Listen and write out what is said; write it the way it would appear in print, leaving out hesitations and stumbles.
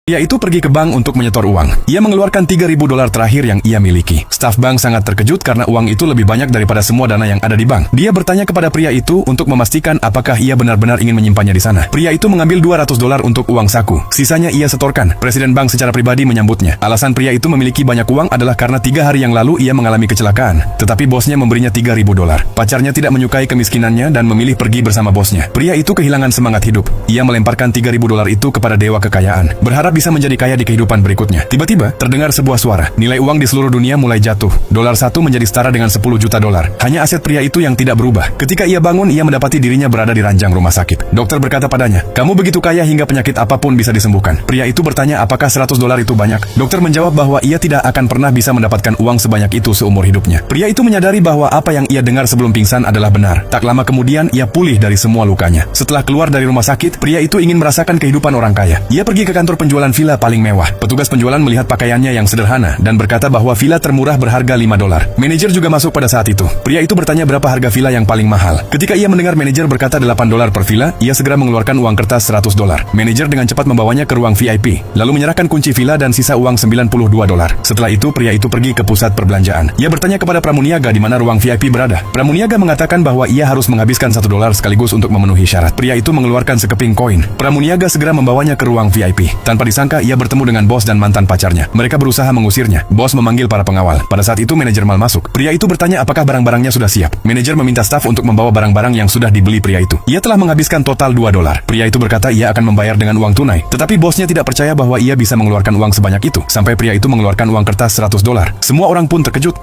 Pria itu pergi ke bank untuk menyetor uang. Ia mengeluarkan $3.000 terakhir yang ia miliki. Staf bank sangat terkejut karena uang itu lebih banyak daripada semua dana yang ada di bank. Dia bertanya kepada pria itu untuk memastikan apakah ia benar-benar ingin menyimpannya di sana. Pria itu mengambil $200 untuk uang saku. Sisanya ia setorkan. Presiden bank secara pribadi menyambutnya. Alasan pria itu memiliki banyak uang adalah karena 3 hari yang lalu ia mengalami kecelakaan. Tetapi bosnya memberinya $3.000. Pacarnya tidak menyukai kemiskinannya dan memilih pergi bersama bosnya. Pria itu kehilangan semangat hidup. Ia melemparkan $3.000 itu kepada dewa kekayaan. Berharap bisa menjadi kaya di kehidupan berikutnya. Tiba-tiba, terdengar sebuah suara. Nilai uang di seluruh dunia mulai jatuh. Dolar satu menjadi setara dengan $10 juta. Hanya aset pria itu yang tidak berubah. Ketika ia bangun, ia mendapati dirinya berada di ranjang rumah sakit. Dokter berkata padanya, "Kamu begitu kaya hingga penyakit apapun bisa disembuhkan." Pria itu bertanya apakah $100 itu banyak. Dokter menjawab bahwa ia tidak akan pernah bisa mendapatkan uang sebanyak itu seumur hidupnya. Pria itu menyadari bahwa apa yang ia dengar sebelum pingsan adalah benar. Tak lama kemudian, ia pulih dari semua lukanya. Setelah keluar dari rumah sakit, pria itu ingin merasakan kehidupan orang kaya. Ia pergi ke kantor penjualan villa paling mewah. Petugas penjualan melihat pakaiannya yang sederhana dan berkata bahwa villa termurah berharga $5. Manajer juga masuk pada saat itu. Pria itu bertanya berapa harga villa yang paling mahal. Ketika ia mendengar manajer berkata $8 per villa, ia segera mengeluarkan uang kertas $100. Manajer dengan cepat membawanya ke ruang VIP, lalu menyerahkan kunci villa dan sisa uang $92. Setelah itu, pria itu pergi ke pusat perbelanjaan. Ia bertanya kepada pramuniaga di mana ruang VIP berada. Pramuniaga mengatakan bahwa ia harus menghabiskan $1 sekaligus untuk memenuhi syarat. Pria itu mengeluarkan sekeping koin. Pramuniaga segera membawanya ke ruang VIP. Tanpa disangka, ia bertemu dengan bos dan mantan pacarnya. Mereka berusaha mengusirnya. Bos memanggil para pengawal. Pada saat itu manajer mal masuk. Pria itu bertanya apakah barang-barangnya sudah siap. Manajer meminta staf untuk membawa barang-barang yang sudah dibeli pria itu. Ia telah menghabiskan total $2. Pria itu berkata ia akan membayar dengan uang tunai. Tetapi bosnya tidak percaya bahwa ia bisa mengeluarkan uang sebanyak itu. Sampai pria itu mengeluarkan uang kertas $100. Semua orang pun terkejut.